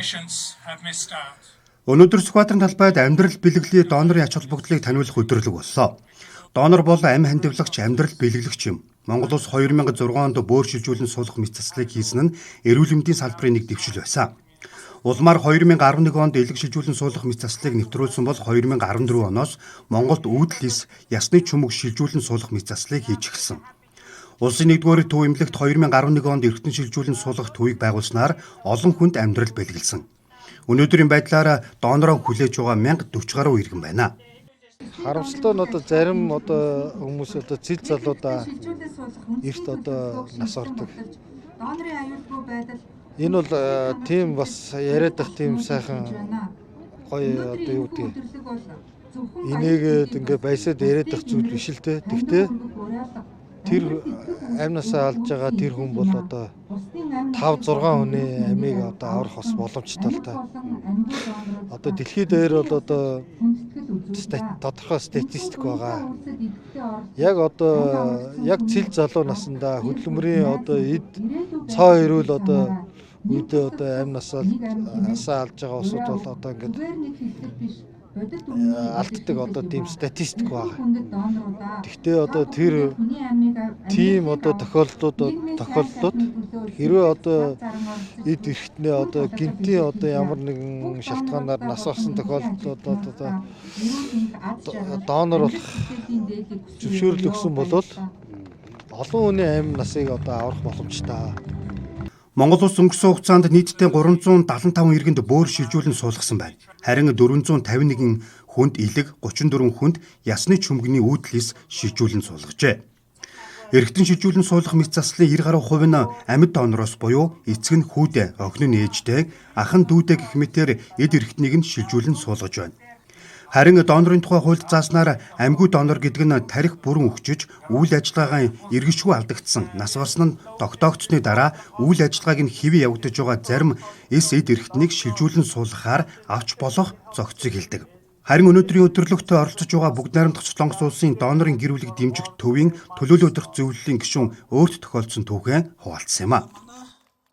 patients have missed out. Өнөөдөр Сүхбаатарын талбайд амьдрал бэлгэлийн донорын ач холбогдлыг таниулах өдрөлөг боллоо. Донор бол амь хандивлагч, амьдрал бэлгэлэгч юм. Монгол улс 2006 онд бөөр шилжүүлэн суулгах мэт заслыг хийсэн нь эрүүл мэндийн салбарын нэг дэвшил байсан. Улмаар 2011 онд элэг шилжүүлэн суулгах мэт заслыг нэвтрүүлсэн бол 2014 оноос Монголд үүдэлс ясны чүмэг шилжүүлэн суулгах мэт заслыг хийж эхэлсэн. Улсын 1-р төв эмнэлэгт 2011 онд эргэтэн шилжүүлэн суулгах төвийг байгуулснаар олон хүнд амьдрал бэлгэлсэн. Өнөөдрийн байдлаар донороо хүлээж байгаа 1040 гаруй иргэн байна. Харамсалтай нь зарим хүмүүс зил залуудаа эрт нас ордог. Донорын аюулгүй байдал Энэ бол тийм бас яриад ах тийм сайхан гоё юу гэдэг. Энийгээд ингээ байсаад яриад ах зүйл биш л те. Тэгтээ тэр амнасаа алж байгаа тэр хүн бол 5-6 хүний амийг аврах бас боломжтой л та. Дэлхийд дээр бол тодорхой статистик байгаа. Яг цэл залуу насндаа хөдөлмөрийн эд цоо ирүүл үедээ амнасаа алж байгаа усуд бол ингээд алддаг тийм статистик байгаа. Гэхдээ тэр тийм тохиолдлууд хэрвээ эд эрхтний гинтийн ямар нэгэн шалтгаанаар нас орсон тохиолдлууд донор болох зөвшөөрөл өгсөн бол олон хүний амь насыг аврах боломжтой. Монгол улс өнгөрсөн хугацаанд нийтдээ 375 иргэнд бөөр шилжүүлэн суулгасан байна. Харин 451 хүнд элэг, 34 хүнд ясны чүмгний үүдлээс шилжүүлэн суулгажээ. Эргэтэн шилжүүлэн суулгах мэт заслын 90 гаруй хувь нь амьд донороос буюу эцэг нь хүүдээ, охин нь ээжтэй, ах нь дүүдээ гэх мэтээр эд эргэтнийг нь шилжүүлэн суулгаж байна. Харин донорын тухай хуульд зааснаар амьгүй донор гэдэг нь тарих бүрэн өгчөж үйл ажиллагаагаа эргэжгүй алдагдсан нас барсан нь тогтоогдсны дараа үйл ажиллагааг нь хэвээ явагдаж байгаа зарим эд эрхтнийг шилжүүлэн суулгахаар авч болох зохицыг хэлдэг. Харин өнөөдрийн өдөрлөгт оролцож байгаа Бүгд найрамдах Солонгос улсын донорын гэр бүлийг дэмжих төвийн төлөөлөл өдөрт зөвлөлийн гишүүн өөрт тохиолдсон түүхэн хуваалцсан юм а.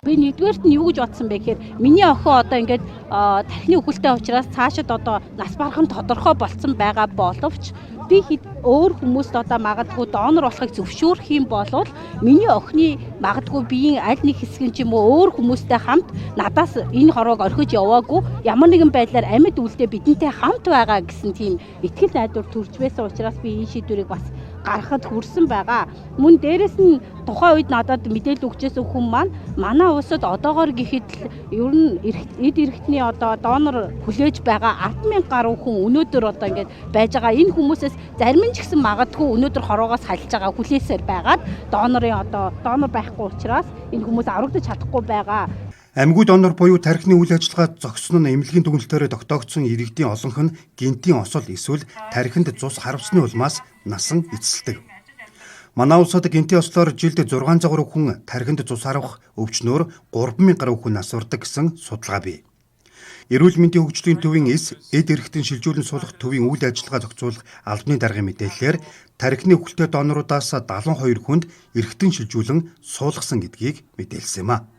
Би нэгдүгээрт нь юу гэж бодсон бэ гэхээр миний охин ингээд тархины өхөлтэй учраас цаашид нас барах нь тодорхой болцсон байгаа боловч би өөр хүмүүст магадгүй донор болохыг зөвшөөрөх юм бол миний охины магадгүй биеийн аль нэг хэсэг ч юм уу өөр хүмүүстэй хамт надаас энэ хорвоог орхиж яваагүй ямар нэгэн байдлаар амьд үлдээ бидэнтэй хамт байгаа гэсэн тийм итгэл найдвар төрж байсан учраас би энэ шийдвэрийг бас гаргахад хүрсэн байгаа. Мөн дээрэс нь тухайн үед надад мэдээлэл өгчээсэн хүн маань манай улсад одоогоор гэхэд ер нь эд эрхтний донор хүлээж байгаа 10,000 гаруй хүн өнөөдөр ингээд байж байгаа. Энэ хүмүүсээс зарим нь ч гэсэн магадгүй өнөөдөр хороогоос халж байгаа хүлээсээр байгаад донор байхгүй учраас энэ хүмүүс аврагдаж чадахгүй байгаа. Амьгүй донор буюу тархины үйл ажиллагаа зогссон нь эмнэлгийн дүгнэлтөөр тогтоогдсон иргэдийн олонх нь гинтийн осол эсвэл тархинд цус харвсны улмаас насан эцэлдэг. Манай улсад гинтийн ослоор жилд 600 гаруй хүн тархинд цус харвах өвчнөөр 3000 гаруй хүн нас ордог гэсэн судалгаа бий. Эрүүл мэндийн хөгжлийн төвийн эд эрхтэн шилжүүлэн суулгах төвийн үйл ажиллагаа зохицуулах албаны даргын мэдээлэлээр тархины өхөлтэй доноруудаас 72 хүнд эрхтэн шилжүүлэн суулгасан гэдгийг мэдээлсэн юм а.